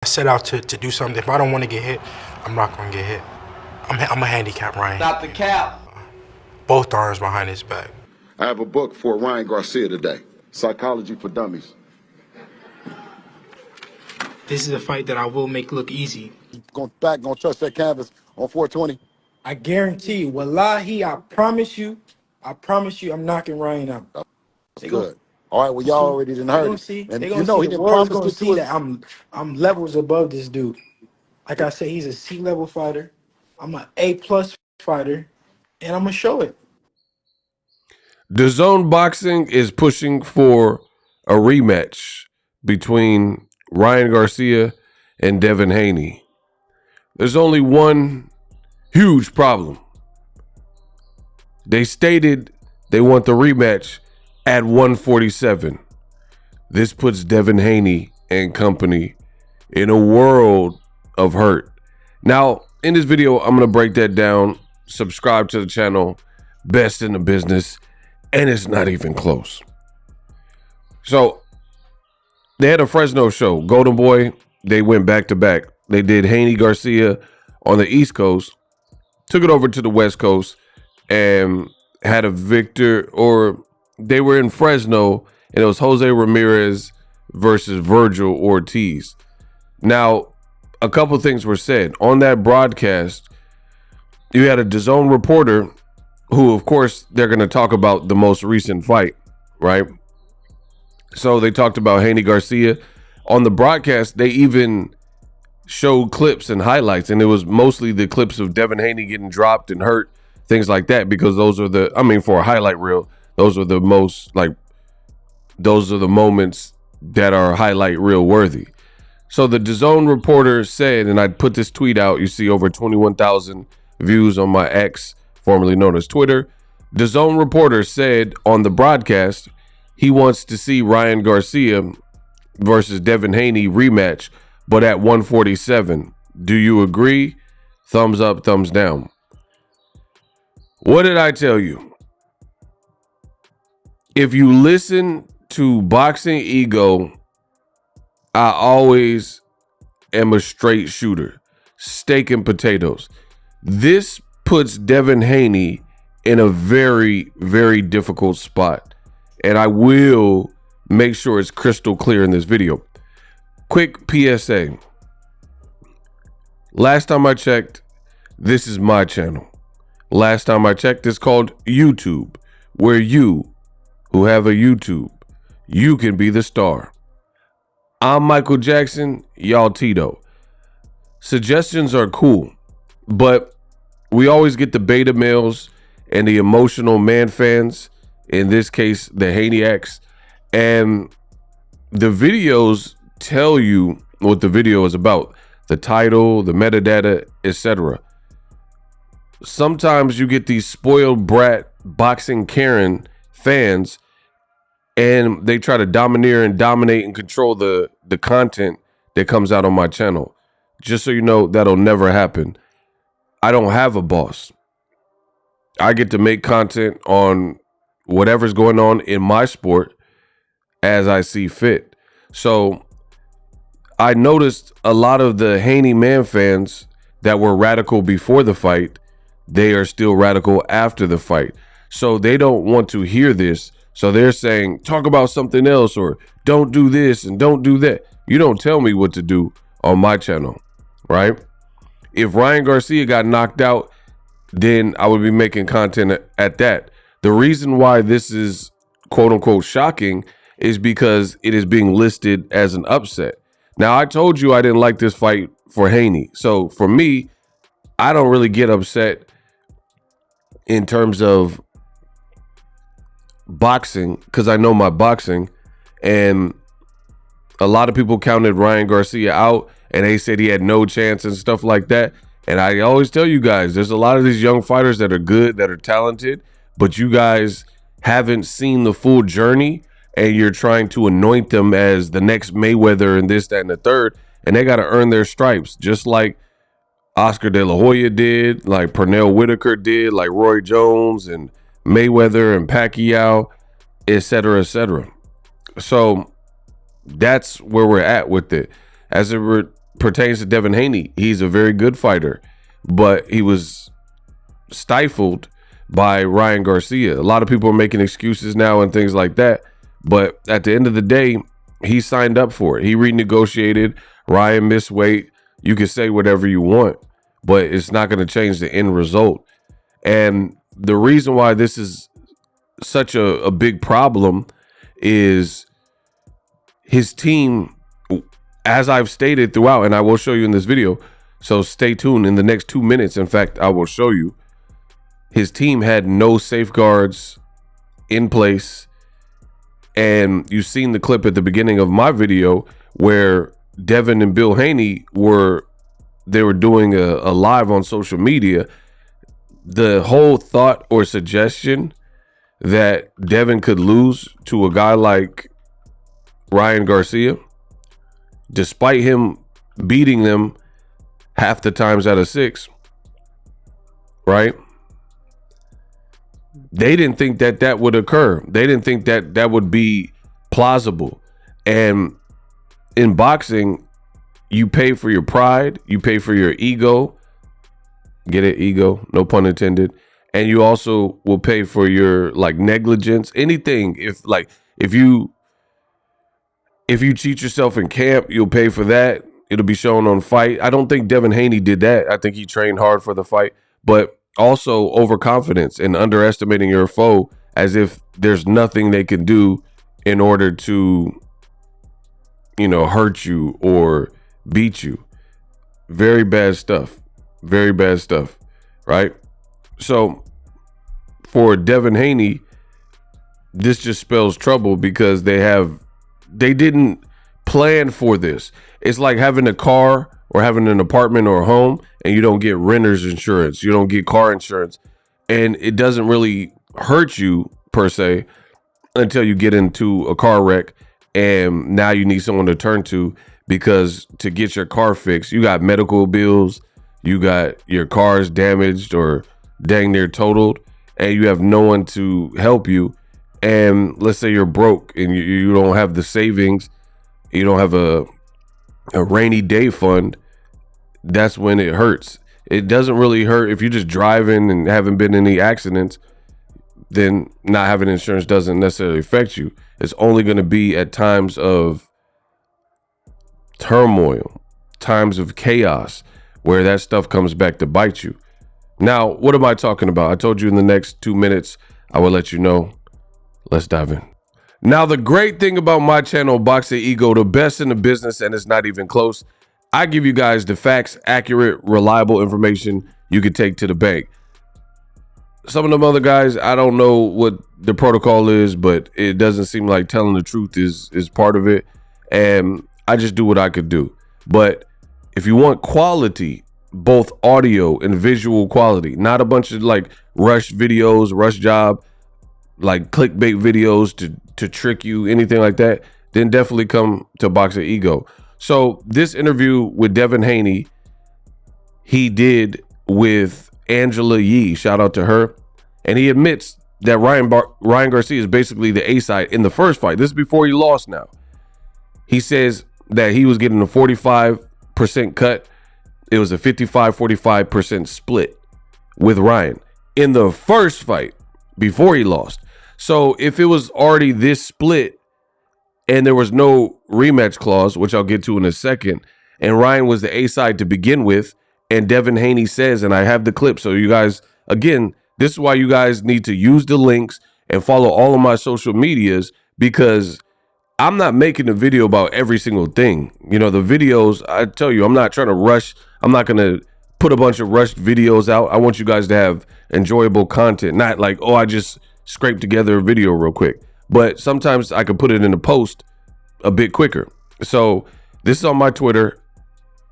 I set out to do something. If I don't want to get hit, I'm not going to get hit. I'm a handicap Ryan. Stop the cap. Both arms behind his back. I have a book for Ryan Garcia today, Psychology for Dummies. This is a fight that I will make look easy. Gonna trust that canvas on 420. I guarantee you, wallahi, I promise you, I'm knocking Ryan out. That's good. All right, well, y'all already didn't heard it. See, And they you gonna know see, he the didn't world's promise gonna to see that I'm levels above this dude. Like I said, he's a C-level fighter. I'm an A+ fighter, and I'm gonna show it. DAZN Boxing is pushing for a rematch between Ryan Garcia and Devin Haney. There's only one huge problem. They stated they want the rematch at 147. This puts Devin Haney and company in a world of hurt. Now, in this video, I'm going to break that down. Subscribe to the channel, best in the business, and it's not even close. So, they had a Fresno show. Golden Boy, they went back to back. They did Haney Garcia on the East Coast, took it over to the West Coast, and had a victor, or they were in Fresno, and it was Jose Ramirez versus Virgil Ortiz. Now, a couple things were said. On that broadcast, you had a DAZN reporter who, of course, they're going to talk about the most recent fight, right? So they talked about Haney Garcia. On the broadcast, they even showed clips and highlights, and it was mostly the clips of Devin Haney getting dropped and hurt, things like that, because those are for a highlight reel, those are the moments that are highlight reel worthy. So the DAZN reporter said, and I put this tweet out, you see over 21,000 views on my X, formerly known as Twitter. DAZN reporter said on the broadcast, he wants to see Ryan Garcia versus Devin Haney rematch, but at 147. Do you agree? Thumbs up, thumbs down. What did I tell you? If you listen to Boxing Ego, I always am a straight shooter. Steak and potatoes. This puts Devin Haney in a very, very difficult spot. And I will make sure it's crystal clear in this video. Quick PSA. Last time I checked, this is my channel. Last time I checked, it's called YouTube, where you, who have a YouTube, you can be the star. I'm Michael Jackson, y'all Tito. Suggestions are cool, but we always get the beta males and the emotional man fans, in this case, the Haneyacks, and the videos tell you what the video is about, the title, the metadata, etc. Sometimes you get these spoiled brat boxing Karen fans, and they try to domineer and dominate and control the content that comes out on my channel. Just so you know, that'll never happen. I don't have a boss. I get to make content on whatever's going on in my sport as I see fit. So I noticed a lot of the Haney man fans that were radical before the fight, they are still radical after the fight. So they don't want to hear this. So they're saying, talk about something else, or don't do this and don't do that. You don't tell me what to do on my channel, right? If Ryan Garcia got knocked out, then I would be making content at that. The reason why this is quote unquote shocking is because it is being listed as an upset. Now, I told you I didn't like this fight for Haney. So for me, I don't really get upset in terms of boxing, because I know my boxing, and a lot of people counted Ryan Garcia out and they said he had no chance and stuff like that. And I always tell you guys, there's a lot of these young fighters that are good, that are talented, but you guys haven't seen the full journey, and you're trying to anoint them as the next Mayweather and this, that, and the third, and they got to earn their stripes, just like Oscar De La Hoya did, like Pernell Whitaker did, like Roy Jones and Mayweather and Pacquiao, etc., etc. So that's where we're at with it. As it pertains to Devin Haney, he's a very good fighter, but he was stifled by Ryan Garcia. A lot of people are making excuses now and things like that, but at the end of the day, he signed up for it. He renegotiated. Ryan missed weight. You can say whatever you want, but it's not going to change the end result. And the reason why this is such a big problem is his team, as I've stated throughout, and I will show you in this video, so stay tuned. In the next 2 minutes, in fact, I will show you, his team had no safeguards in place. And you've seen the clip at the beginning of my video where Devin and Bill Haney were doing a live on social media. The whole thought or suggestion that Devin could lose to a guy like Ryan Garcia, despite him beating them half the times out of 6, right? They didn't think that that would occur. They didn't think that that would be plausible. And in boxing, you pay for your pride, you pay for your ego. Get it? Ego, no pun intended. And you also will pay for your like negligence, anything. If you cheat yourself in camp, you'll pay for that. It'll be shown on fight. I don't think Devin Haney did that. I think he trained hard for the fight, but also overconfidence and underestimating your foe as if there's nothing they can do in order to, hurt you or beat you. Very bad stuff. Very bad stuff, right? So for Devin Haney, this just spells trouble because they didn't plan for this. It's like having a car or having an apartment or a home and you don't get renter's insurance. You don't get car insurance. And it doesn't really hurt you per se until you get into a car wreck and now you need someone to turn to, because to get your car fixed, you got medical bills, you got your car's damaged or dang near totaled, and you have no one to help you. And let's say you're broke and you don't have the savings, you don't have a rainy day fund. That's when it hurts. It doesn't really hurt if you're just driving and haven't been in any accidents. Then not having insurance doesn't necessarily affect you. It's only going to be at times of turmoil, times of chaos, where that stuff comes back to bite you. Now, what am I talking about? I told you in the next 2 minutes, I will let you know. Let's dive in. Now, the great thing about my channel, Boxing Ego, the best in the business, and it's not even close, I give you guys the facts, accurate, reliable information you can take to the bank. Some of them other guys, I don't know what the protocol is, but it doesn't seem like telling the truth is part of it. And I just do what I could do. But if you want quality, both audio and visual quality, not a bunch of like rush videos, rush job, like clickbait videos to trick you, anything like that, then definitely come to Boxing Ego. So this interview with Devin Haney, he did with Angela Yee, shout out to her. And he admits that Ryan Garcia is basically the A-side in the first fight. This is before he lost now. He says that he was getting a 45% cut. It was a 55-45% split with Ryan in the first fight before he lost. So if it was already this split and there was no rematch clause, which I'll get to in a second, and Ryan was the A-side to begin with, and Devin Haney says, and I have the clip, so you guys, again, this is why you guys need to use the links and follow all of my social medias, because I'm not making a video about every single thing. The videos, I tell you, I'm not trying to rush. I'm not going to put a bunch of rushed videos out. I want you guys to have enjoyable content, not like, oh, I just scraped together a video real quick. But sometimes I can put it in a post a bit quicker. So this is on my Twitter,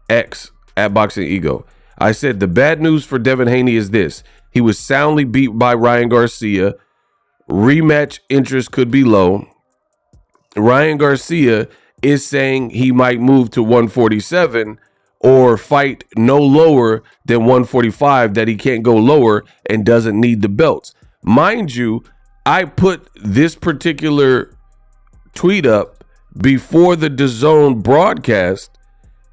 X, @BoxingEgo. I said the bad news for Devin Haney is this. He was soundly beat by Ryan Garcia. Rematch interest could be low. Ryan Garcia is saying he might move to 147 or fight no lower than 145, that he can't go lower and doesn't need the belts. Mind you, I put this particular tweet up before the DAZN broadcast,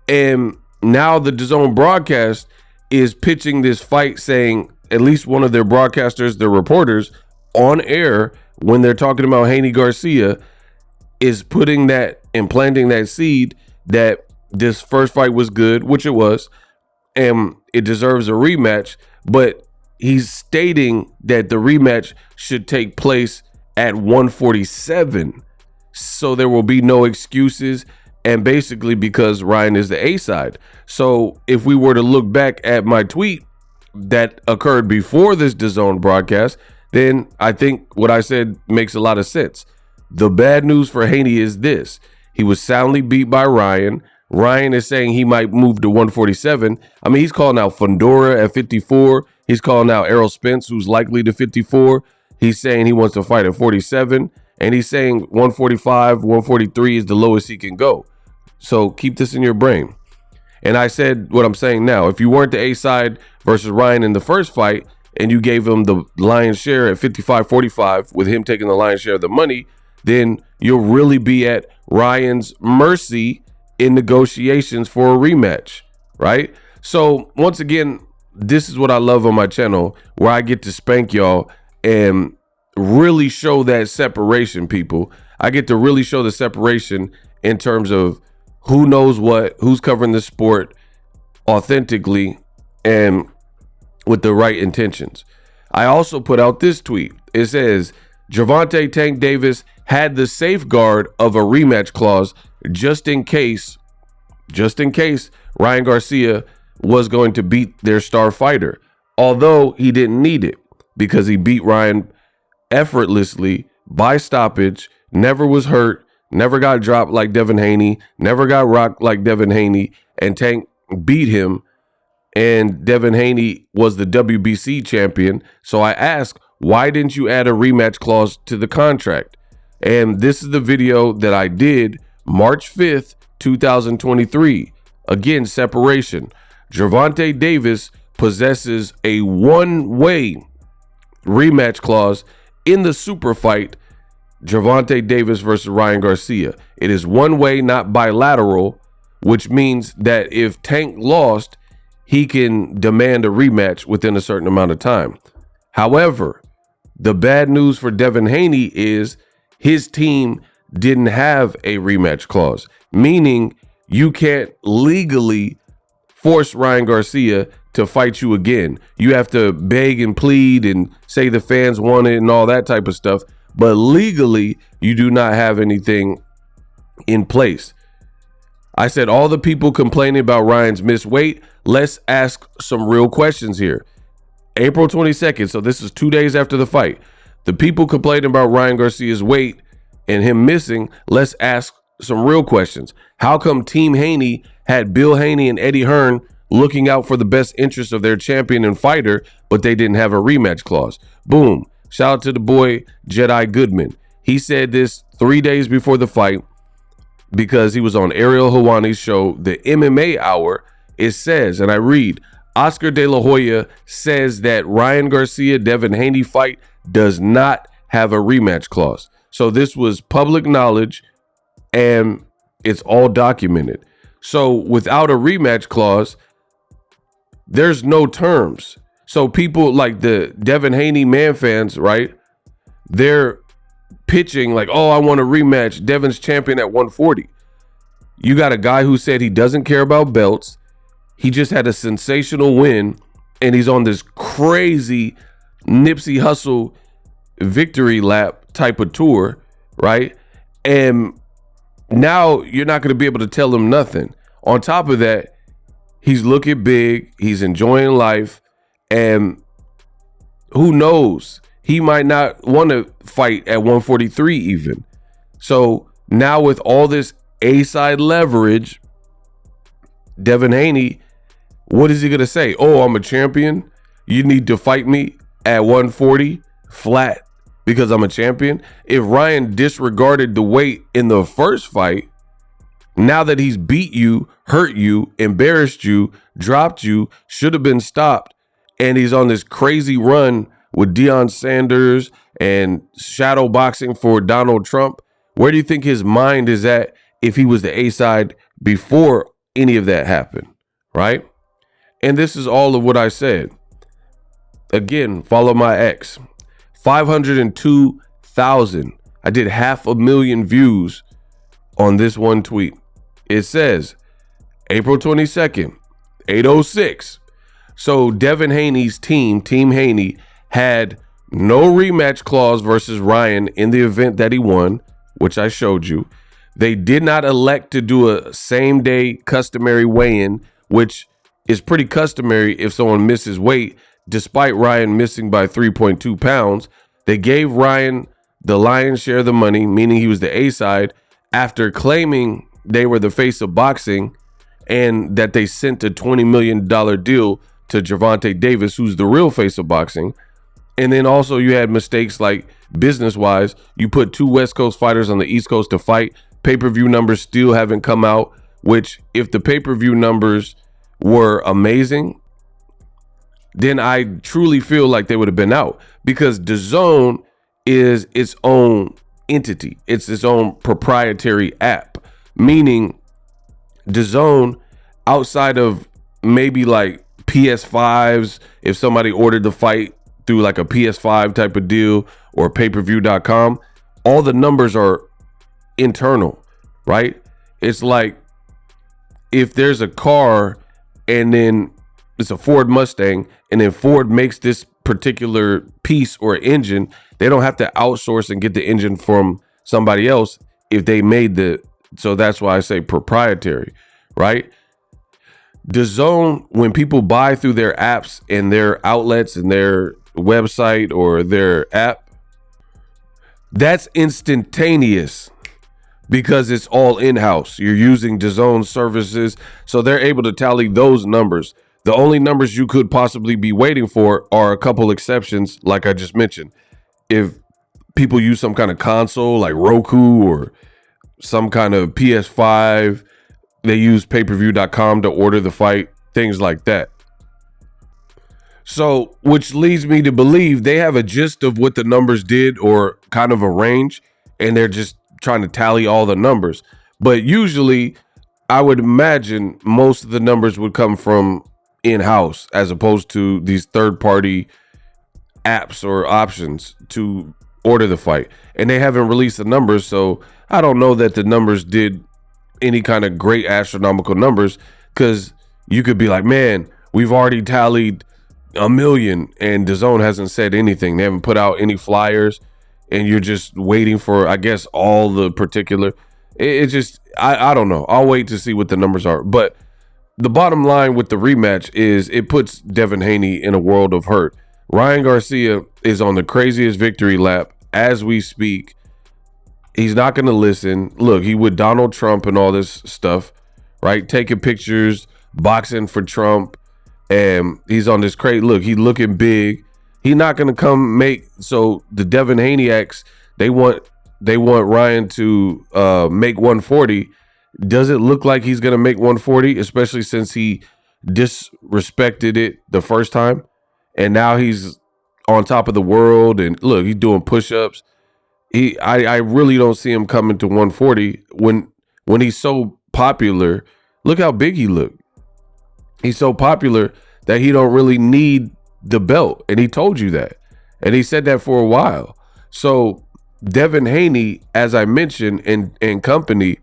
And now the DAZN broadcast is pitching this fight, saying at least one of their broadcasters, their reporters on air when they're talking about Haney Garcia is putting that and planting that seed that this first fight was good, which it was, and it deserves a rematch. But he's stating that the rematch should take place at 147. So there will be no excuses. And basically because Ryan is the A side. So if we were to look back at my tweet that occurred before this DAZN broadcast, then I think what I said makes a lot of sense. The bad news for Haney is this. He was soundly beat by Ryan. Ryan is saying he might move to 147. I mean, he's calling out Fundora at 54. He's calling out Errol Spence, who's likely to 54. He's saying he wants to fight at 47. And he's saying 145, 143 is the lowest he can go. So keep this in your brain. And I said what I'm saying now. If you weren't the A side versus Ryan in the first fight and you gave him the lion's share at 55-45 with him taking the lion's share of the money, then you'll really be at Ryan's mercy in negotiations for a rematch, right? So once again, this is what I love on my channel, where I get to spank y'all and really show that separation, people. I get to really show the separation in terms of who knows what, who's covering the sport authentically and with the right intentions. I also put out this tweet. It says, Gervonta Tank Davis had the safeguard of a rematch clause just in case Ryan Garcia was going to beat their star fighter, although he didn't need it because he beat Ryan effortlessly by stoppage, never was hurt, never got dropped like Devin Haney, never got rocked like Devin Haney, and Tank beat him, and Devin Haney was the WBC champion. So I asked, why didn't you add a rematch clause to the contract? And this is the video that I did March 5th, 2023. Again, separation. Gervonta Davis possesses a one-way rematch clause in the super fight, Gervonta Davis versus Ryan Garcia. It is one way, not bilateral, which means that if Tank lost, he can demand a rematch within a certain amount of time. However, the bad news for Devin Haney is his team didn't have a rematch clause, meaning you can't legally force Ryan Garcia to fight you again. You have to beg and plead and say the fans want it and all that type of stuff. But legally, you do not have anything in place. I said all the people complaining about Ryan's missed weight, let's ask some real questions here. April 22nd, so this is 2 days after the fight. The people complaining about Ryan Garcia's weight and him missing, let's ask some real questions. How come Team Haney had Bill Haney and Eddie Hearn looking out for the best interest of their champion and fighter, but they didn't have a rematch clause? Boom. Shout out to the boy, Jedi Goodman. He said this 3 days before the fight because he was on Ariel Helwani's show, the MMA Hour. It says, and I read, Oscar De La Hoya says that Ryan Garcia, Devin Haney fight does not have a rematch clause. So this was public knowledge and it's all documented. So without a rematch clause, there's no terms. So people like the Devin Haney man fans, right? They're pitching like, oh, I want a rematch. Devin's champion at 140. You got a guy who said he doesn't care about belts. He just had a sensational win, and he's on this crazy Nipsey Hussle victory lap type of tour, right? And now you're not going to be able to tell him nothing. On top of that, he's looking big. He's enjoying life. And who knows? He might not want to fight at 143 even. So now with all this A-side leverage, Devin Haney, what is he going to say? Oh, I'm a champion. You need to fight me at 140 flat because I'm a champion. If Ryan disregarded the weight in the first fight, now that he's beat you, hurt you, embarrassed you, dropped you, should have been stopped, and he's on this crazy run with Deion Sanders and shadow boxing for Donald Trump, where do you think his mind is at if he was the A-side before any of that happen, right? And this is all of what I said. Again, follow my ex. 502,000. I did 500,000 views on this one tweet. It says April 22nd, 8:06. So Devin Haney's team, Team Haney, had no rematch clause versus Ryan in the event that he won, which I showed you. They did not elect to do a same day customary weigh-in, which is pretty customary if someone misses weight, despite Ryan missing by 3.2 pounds. They gave Ryan the lion's share of the money, meaning he was the A side, after claiming they were the face of boxing and that they sent a $20 million deal to Gervonta Davis, who's the real face of boxing. And then also you had mistakes like business-wise. You put two West Coast fighters on the East Coast to fight. Pay-per-view numbers still haven't come out, which if the pay-per-view numbers were amazing, then I truly feel like they would have been out, because DAZN is its own entity. It's its own proprietary app, meaning DAZN, outside of maybe like PS5s, if somebody ordered the fight through like a PS5 type of deal or pay-per-view.com, all the numbers are internal, right? It's like if there's a car and then it's a Ford Mustang and then Ford makes this particular piece or engine, they don't have to outsource and get the engine from somebody else if they made the, so that's why I say proprietary, right? DAZN, when people buy through their apps and their outlets and their website or their app, that's instantaneous because it's all in-house. You're using DAZN services, so they're able to tally those numbers. The only numbers you could possibly be waiting for are a couple exceptions, like I just mentioned. If people use some kind of console like Roku or some kind of PS5, they use payperview.com to order the fight, things like that. So, which leads me to believe they have a gist of what the numbers did or kind of a range, and they're just trying to tally all the numbers. But usually, I would imagine most of the numbers would come from in-house as opposed to these third-party apps or options to order the fight. And they haven't released the numbers, so I don't know that the numbers did any kind of great astronomical numbers, because you could be like, man, we've already tallied 1 million and DAZN hasn't said anything. They haven't put out any flyers, and you're just waiting for, I guess, all the particular. It just, I don't know. I'll wait to see what the numbers are. But the bottom line with the rematch is it puts Devin Haney in a world of hurt. Ryan Garcia is on the craziest victory lap as we speak. He's not going to listen. Look, he with Donald Trump and all this stuff, right? Taking pictures, boxing for Trump, and he's on this crazy. Look, he's looking big. He's not going to come make. So the Devin Haneyaks, they want Ryan to make 140. Does it look like he's going to make 140, especially since he disrespected it the first time, and now he's on top of the world? And look, he's doing push-ups. I really don't see him coming to 140 when he's so popular. Look how big he looked. He's so popular that he don't really need the belt, and he told you that, and he said that for a while. So Devin Haney, as I mentioned, and company,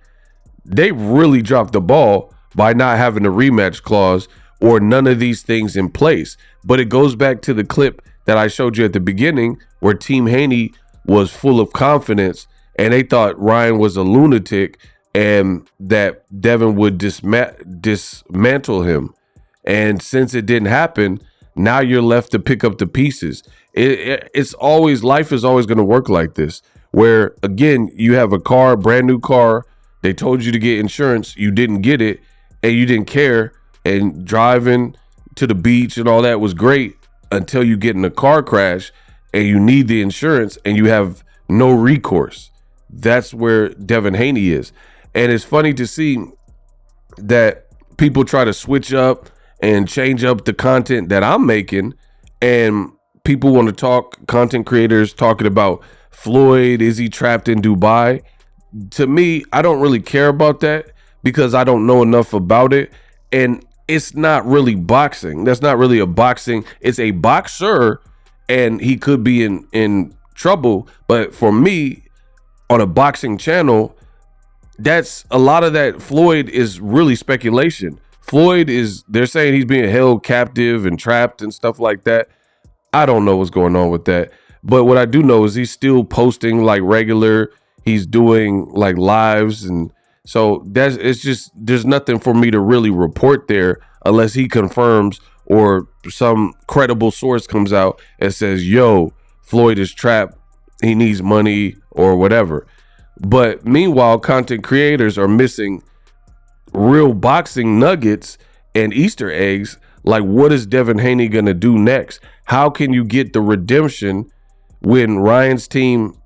they really dropped the ball by not having a rematch clause or none of these things in place. But it goes back to the clip that I showed you at the beginning where Team Haney was full of confidence and they thought Ryan was a lunatic and that Devin would dismantle him. And since it didn't happen, now you're left to pick up the pieces. It's always, life is always going to work like this, where again, you have a car, brand new car. They told you to get insurance. You didn't get it and you didn't care. And driving to the beach and all that was great until you get in a car crash and you need the insurance and you have no recourse. That's where Devin Haney is. And it's funny to see that people try to switch up and change up the content that I'm making. And people want to talk, content creators talking about Floyd, is he trapped in Dubai? To me, I don't really care about that because I don't know enough about it. And it's not really boxing. That's not really a boxing. It's a boxer, and he could be in trouble. But for me, on a boxing channel, that's a lot of that. Floyd is really speculation. They're saying he's being held captive and trapped and stuff like that. I don't know what's going on with that. But what I do know is he's still posting like regular. He's doing like lives. And so there's nothing for me to really report there unless he confirms or some credible source comes out and says, yo, Floyd is trapped. He needs money or whatever. But meanwhile, content creators are missing real boxing nuggets and Easter eggs. Like, what is Devin Haney going to do next? How can you get the redemption when Ryan's team,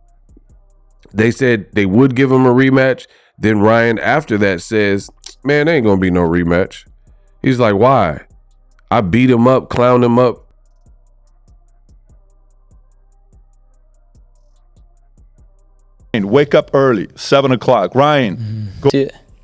they said they would give him a rematch. Then Ryan after that says, man, there ain't going to be no rematch. He's like, why? I beat him up, clowned him up. Wake up early, 7 o'clock. Ryan, go.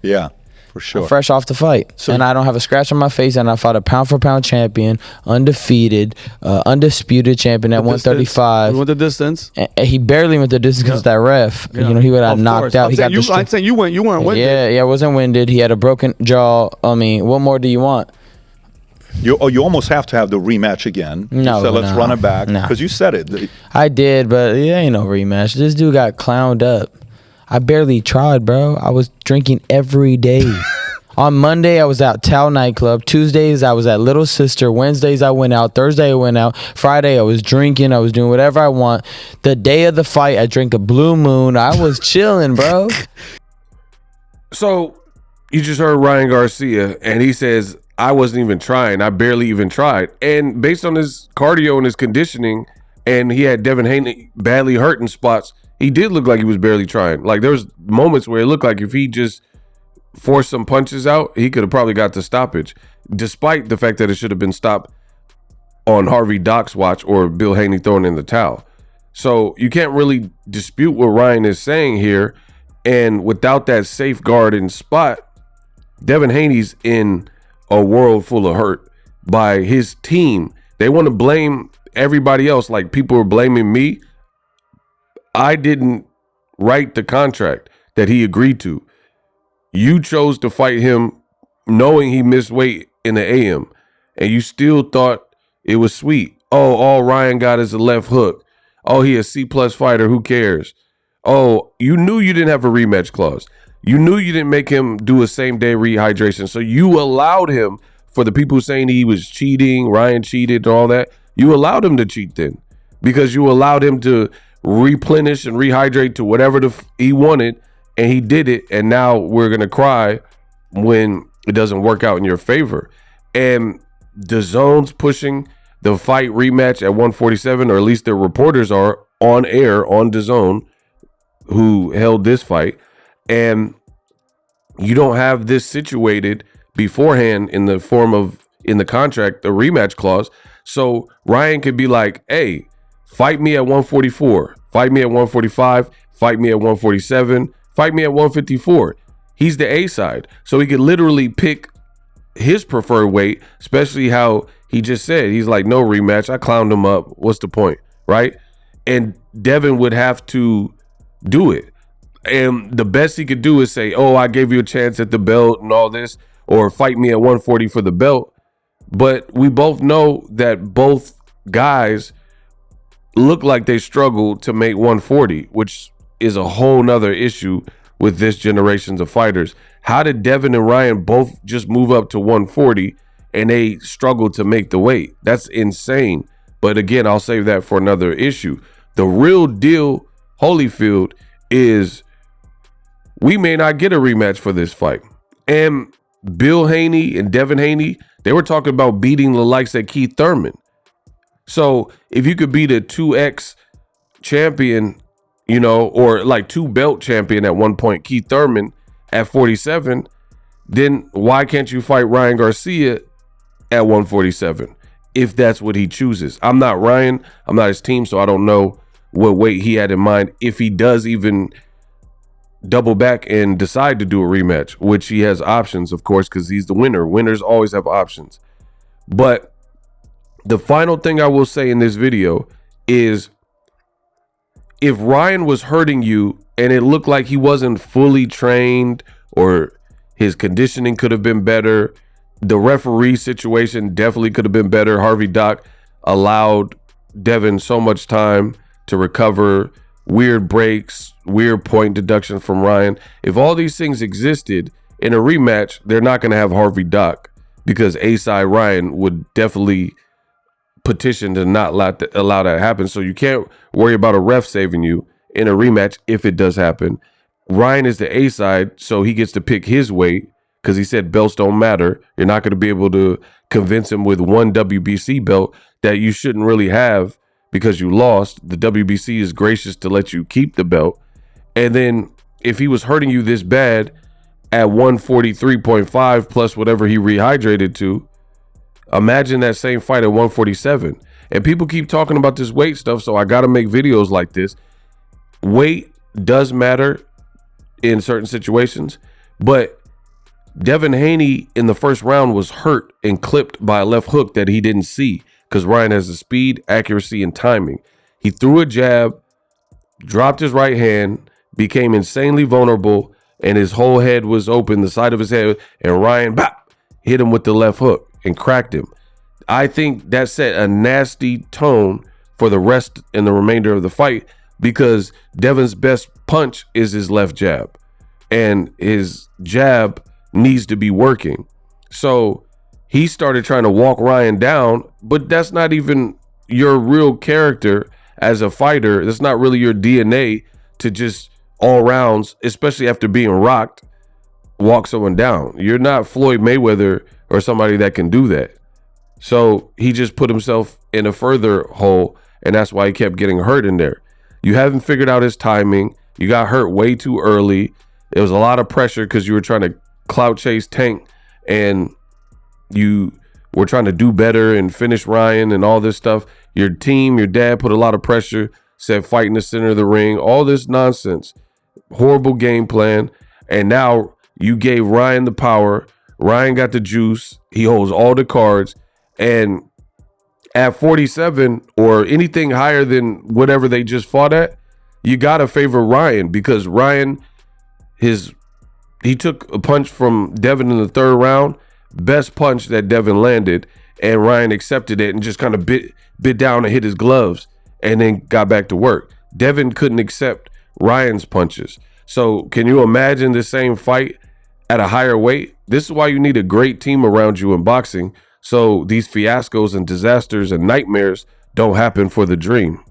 Yeah, for sure. I'm fresh off the fight, and I don't have a scratch on my face, and I fought a pound-for-pound champion, undefeated, undisputed champion at 135. You went the distance? And he barely went the distance because that ref, you know, he would have knocked out. I'm saying you weren't winded. Yeah, I wasn't winded. He had a broken jaw. I mean, what more do you want? You almost have to have the rematch again. No, so let's run it back because no. you said it. I did, but it ain't no rematch. This dude got clowned up. I barely tried, bro. I was drinking every day. On Monday, I was at Tao nightclub. Tuesdays, I was at Little Sister. Wednesdays, I went out. Thursday, I went out. Friday, I was drinking. I was doing whatever I want. The day of the fight, I drank a Blue Moon. I was chilling, bro. So you just heard Ryan Garcia, and he says, I wasn't even trying. I barely even tried. And based on his cardio and his conditioning, and he had Devin Haney badly hurt in spots, he did look like he was barely trying. Like, there was moments where it looked like if he just forced some punches out, he could have probably got the stoppage, despite the fact that it should have been stopped on Harvey Doc's watch or Bill Haney throwing in the towel. So you can't really dispute what Ryan is saying here. And without that safeguard in spot, Devin Haney's in a world full of hurt by his team. They want to blame everybody else. Like, people are blaming me. I didn't write the contract that he agreed to. You chose to fight him knowing he missed weight in the AM, and you still thought it was sweet. Oh, all Ryan got is a left hook. Oh, he a C+ fighter. Who cares? Oh, you knew you didn't have a rematch clause. You knew you didn't make him do a same-day rehydration. So you allowed him, for the people saying he was cheating, Ryan cheated and all that, you allowed him to cheat then, because you allowed him to replenish and rehydrate to whatever he wanted, and he did it. And now we're going to cry when it doesn't work out in your favor. And DAZN's pushing the fight rematch at 147, or at least the reporters are on air on DAZN who held this fight. And you don't have this situated beforehand in the form of, in the contract, the rematch clause. So Ryan could be like, hey, fight me at 144, fight me at 145, fight me at 147, fight me at 154. He's the A side. So he could literally pick his preferred weight, especially how he just said, he's like, no rematch. I clowned him up. What's the point? Right? And Devin would have to do it. And the best he could do is say, oh, I gave you a chance at the belt and all this, or fight me at 140 for the belt. But we both know that both guys look like they struggled to make 140, which is a whole nother issue with this generations of fighters. How did Devin and Ryan both just move up to 140 and they struggled to make the weight? That's insane. But again, I'll save that for another issue. The real deal, Holyfield, is we may not get a rematch for this fight. And Bill Haney and Devin Haney, they were talking about beating the likes of Keith Thurman. So if you could beat a 2X champion, you know, or like 2 belt champion at one point, Keith Thurman at 47, then why can't you fight Ryan Garcia at 147 if that's what he chooses? I'm not Ryan. I'm not his team, so I don't know what weight he had in mind, if he does even double back and decide to do a rematch, which he has options, of course, because he's the winner. Winners always have options. But the final thing I will say in this video is, if Ryan was hurting you and it looked like he wasn't fully trained or his conditioning could have been better, the referee situation definitely could have been better. Harvey Dock allowed Devin so much time to recover, weird breaks, weird point deduction from Ryan. If all these things existed in a rematch, they're not going to have Harvey Dock, because A-side Ryan would definitely petition to not allow that happen. So you can't worry about a ref saving you in a rematch if it does happen. Ryan is the A-side, so he gets to pick his weight, because he said belts don't matter. You're not going to be able to convince him with one WBC belt that you shouldn't really have because you lost. The WBC is gracious to let you keep the belt. And then if he was hurting you this bad at 143.5 plus whatever he rehydrated to, imagine that same fight at 147. And people keep talking about this weight stuff, so I got to make videos like this. Weight does matter in certain situations, but Devin Haney in the first round was hurt and clipped by a left hook that he didn't see, because Ryan has the speed, accuracy, and timing. He threw a jab, dropped his right hand, became insanely vulnerable, and his whole head was open, the side of his head, and Ryan hit him with the left hook and cracked him. I think that set a nasty tone for the rest and the remainder of the fight, because Devin's best punch is his left jab, and his jab needs to be working. So he started trying to walk Ryan down, but that's not even your real character as a fighter. That's not really your DNA to just all rounds, especially after being rocked, walk someone down. You're not Floyd Mayweather or somebody that can do that. So he just put himself in a further hole, and that's why he kept getting hurt in there. You haven't figured out his timing. You got hurt way too early. There was a lot of pressure because you were trying to clout chase Tank, and you were trying to do better and finish Ryan and all this stuff. Your team, your dad put a lot of pressure, said fight in the center of the ring, all this nonsense. Horrible game plan. And now you gave Ryan the power. Ryan got the juice. He holds all the cards. And at 47 or anything higher than whatever they just fought at, you got to favor Ryan, because Ryan, he took a punch from Devin in the third round, best punch that Devin landed, and Ryan accepted it and just kind of bit down and hit his gloves and then got back to work. Devin couldn't accept Ryan's punches. So can you imagine the same fight at a higher weight? This is why you need a great team around you in boxing, so these fiascos and disasters and nightmares don't happen for the dream.